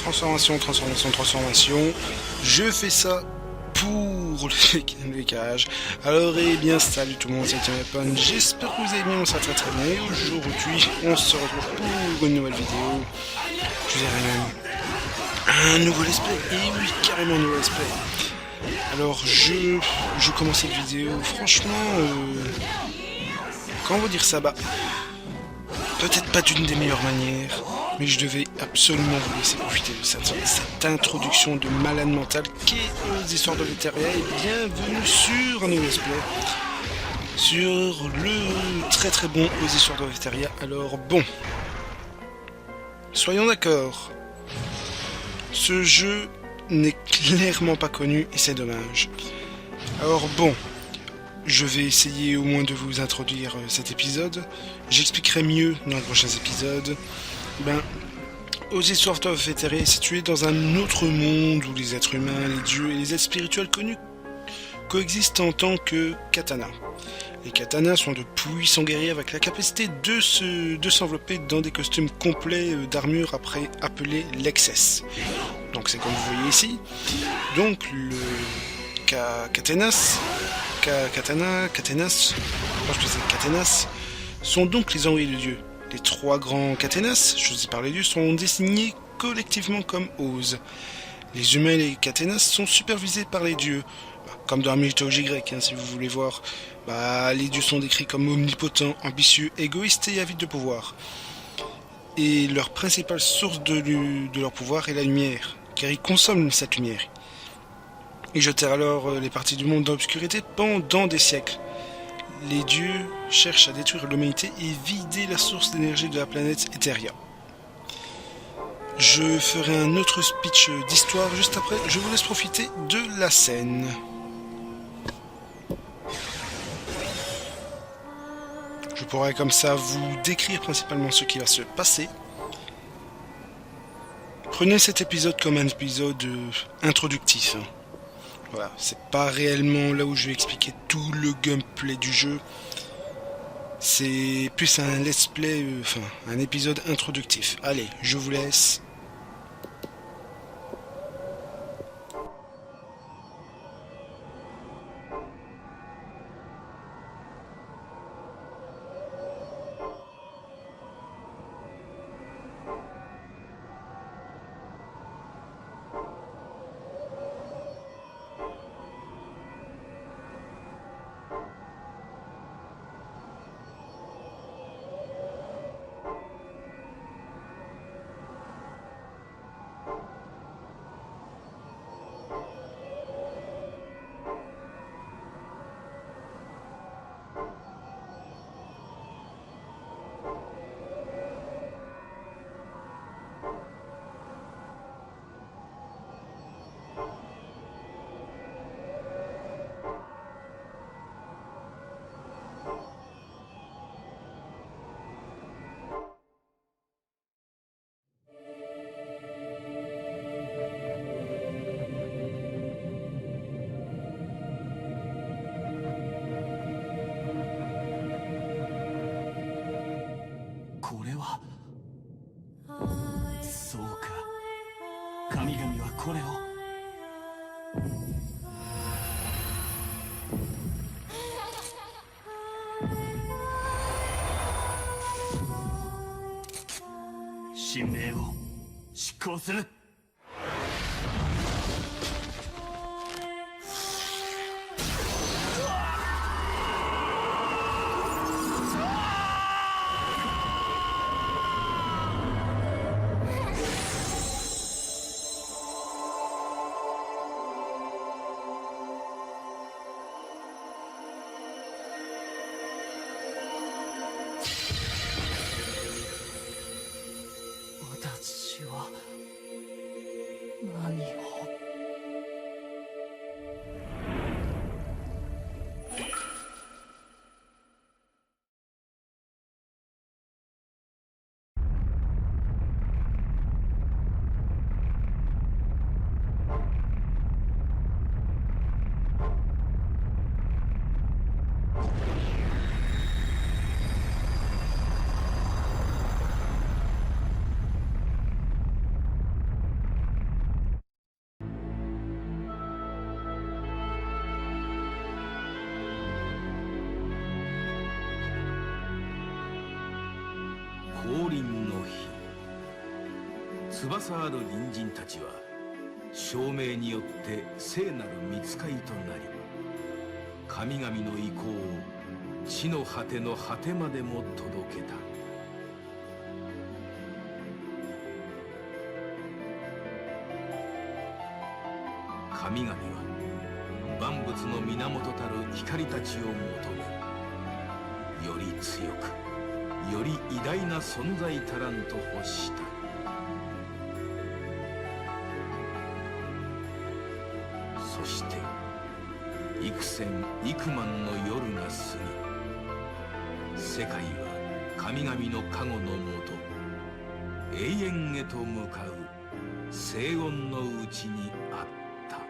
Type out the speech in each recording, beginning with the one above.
Transformation. Je fais ça pour le cage. Alors, eh bien, salut tout le monde, c'est Tiamapon. J'espère que vous allez bien, ça va très bien. Et aujourd'hui, on se retrouve pour une nouvelle vidéo. Je vous dirais même un nouveau let's play. Et oui, carrément un nouveau let's play. Alors, je commence cette vidéo. Franchement, comment vous dire ça? Bah, peut-être pas d'une des meilleures manières, mais je devais absolument vous laisser profiter de cette introduction de malade mental qui est aux histoires de Veteria. Et bienvenue sur un nouveau let's play, sur le très très bon aux histoires de Veteria. Alors bon, soyons d'accord, ce jeu n'est clairement pas connu et c'est dommage. Alors bon, je vais essayer au moins de vous introduire cet épisode. J'expliquerai mieux dans les prochains épisodes. Aux histoires of Veteria est situé dans un autre monde où les êtres humains, les dieux et les êtres spirituels connus coexistent en tant que katana. Les katanas sont de puissants guerriers avec la capacité de s'envelopper dans des costumes complets d'armure appelés Lexes. Donc c'est comme vous voyez ici. Donc le Katenas, sont donc les envoyés de Dieu. Les trois grands Katenas, choisis par les dieux, sont désignés collectivement comme Oz. Les humains et les Katenas sont supervisés par les dieux, comme dans la mythologie grecque, si vous voulez voir. Les dieux sont décrits comme omnipotents, ambitieux, égoïstes et avides de pouvoir. Et leur principale source de leur pouvoir est la lumière, car ils consomment cette lumière. Ils jetèrent alors les parties du monde dans l'obscurité pendant des siècles. Les dieux cherchent à détruire l'humanité et vider la source d'énergie de la planète Etheria. Je ferai un autre speech d'histoire juste après. Je vous laisse profiter de la scène. Je pourrais comme ça vous décrire principalement ce qui va se passer. Prenez cet épisode comme un épisode introductif. Voilà, c'est pas réellement là où je vais expliquer tout le gameplay du jeu. C'est plus un let's play, un épisode introductif. Allez, je vous laisse. 降臨の日、翼ある隣人たちは証明によって聖なる御使いとなり、神々の意向を地の果ての果てまでも届けた。神々は万物の源たる光たちを求め、より強くより偉大な存在たらんと欲した。そして幾千幾万の夜が過ぎ、世界は神々の加護のもと永遠へと向かう静穏のうちにあった。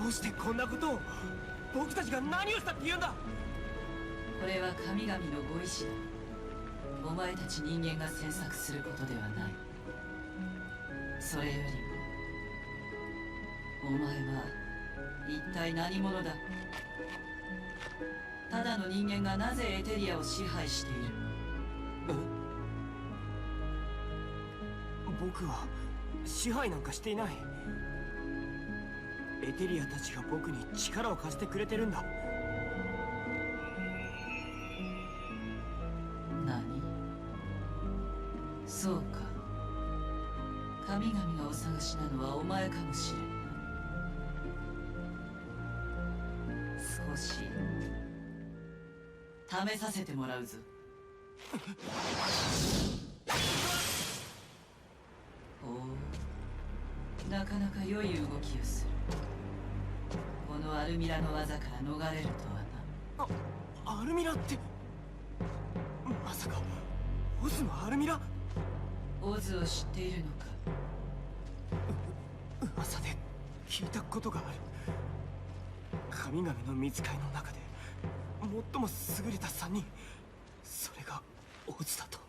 どうしてこんなことを。僕たちが何をしたって言うんだ。これは神々のご意志だ。お前たち人間が詮索することではない。それよりもお前は一体何者だ。ただの人間がなぜエテリアを支配している。僕は支配なんかしていない。エテリアたちが僕に力を貸してくれてるんだ。何？そうか。神々がお探しなのはお前かもしれんな。少し試させてもらうぞ。おお、なかなか良い動きをする。このアルミラの技から逃れるとはな。アルミラって、まさかオズのアルミラ。オズを知っているのか。噂で聞いたことがある。神々の御使いの中で最も優れた3人、それがオズだと。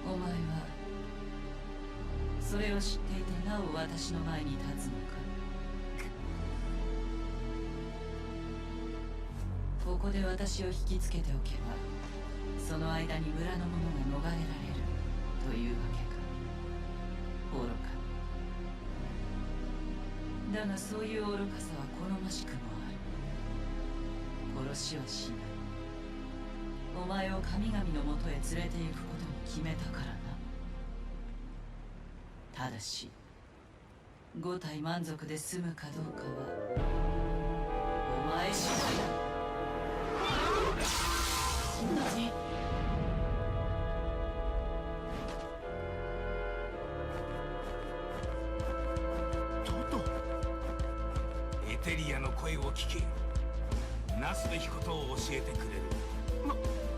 お前はそれを知っていてなお私の前に立つのか。ここで私を引きつけておけば、その間に村の者が逃れられるというわけか。愚かだが、そういう愚かさは好ましくもある。殺しはしない。お前を神々のもとへ連れて行くことに決めたからな。ただし5体満足で済むかどうかはお前次第だ。何？トト、エテリアの声を聞け。なすべきことを教えてくれる。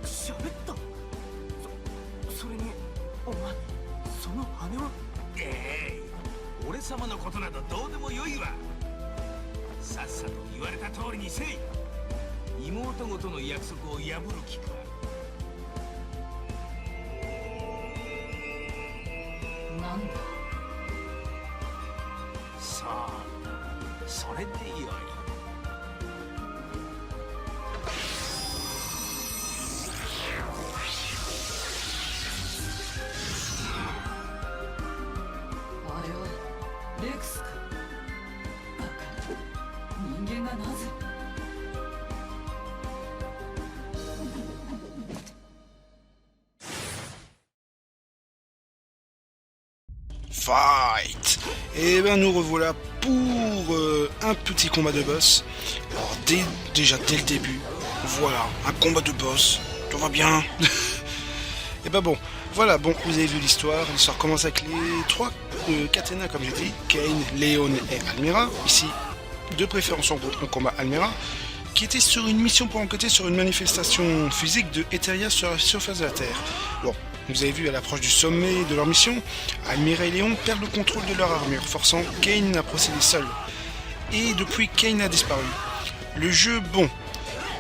喋った。それにお前、その羽は。俺様のことなどどうでもよいわ。さっさと言われた通りにせい。妹ごとの約束を破る気か。なんだ。さあ、それでよい。あれはレクスか。バカ、人間がなぜ。Fight! Et ben nous revoilà pour un petit combat de boss. Alors déjà dès le début, voilà, un combat de boss, tout va bien. Et ben bon, voilà, bon, vous avez vu l'histoire commence avec les 3 Catena comme j'ai dit, Kain, Leon et Almira. Ici, de préférence en groupe, on combat Almira, qui était sur une mission pour enquêter sur une manifestation physique de Eteria sur la surface de la Terre. Bon, vous avez vu à l'approche du sommet de leur mission, Almira et Léon perdent le contrôle de leur armure, forçant Kain à procéder seul. Et depuis, Kain a disparu. Le jeu, bon,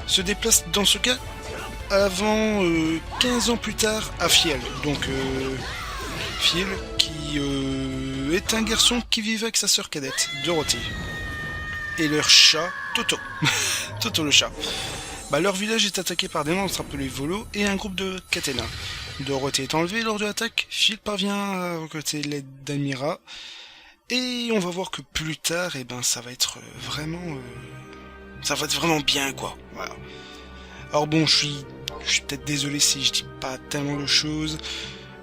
se déplace dans ce cas avant 15 ans plus tard à Fiel. Donc Fiel qui est un garçon qui vivait avec sa sœur cadette, Dorothée. Et leur chat, Toto. Toto le chat. Bah, leur village est attaqué par des monstres appelés Volo et un groupe de Catena. Dorothée est enlevée lors de l'attaque, Fiel parvient à recruter l'aide d'Almira, et on va voir que plus tard, eh ben, ça va être vraiment bien, quoi. Voilà. Alors bon, je suis peut-être désolé si je dis pas tellement de choses.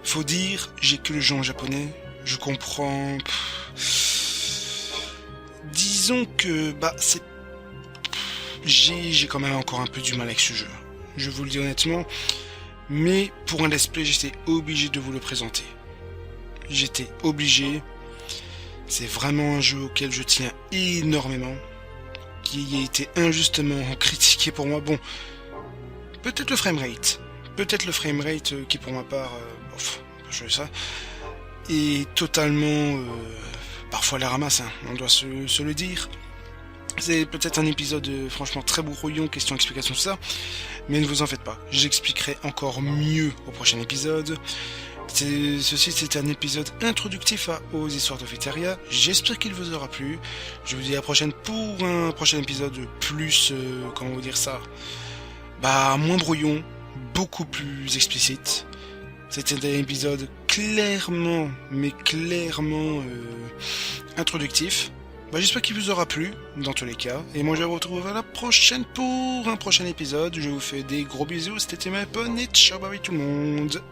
Faut dire, j'ai que le jeu en japonais, je comprends. Disons que j'ai quand même encore un peu du mal avec ce jeu. Je vous le dis honnêtement. Mais pour un let's play, j'étais obligé de vous le présenter. J'étais obligé. C'est vraiment un jeu auquel je tiens énormément. Qui a été injustement critiqué pour moi. Bon, peut-être le framerate. Peut-être le framerate qui pour ma part, je sais ça, est totalement parfois la ramasse, hein, on doit se le dire. C'est peut-être un épisode franchement très brouillon, question, explication, tout ça. Mais ne vous en faites pas, j'expliquerai encore mieux au prochain épisode. Ceci c'est un épisode introductif aux histoires de Eteria. J'espère qu'il vous aura plu. Je vous dis à la prochaine pour un prochain épisode plus, comment vous dire ça, moins brouillon, beaucoup plus explicite. C'était un épisode clairement introductif. J'espère qu'il vous aura plu, dans tous les cas. Et moi je vous retrouve à la prochaine pour un prochain épisode. Je vous fais des gros bisous, c'était Mapon et ciao bye tout le monde.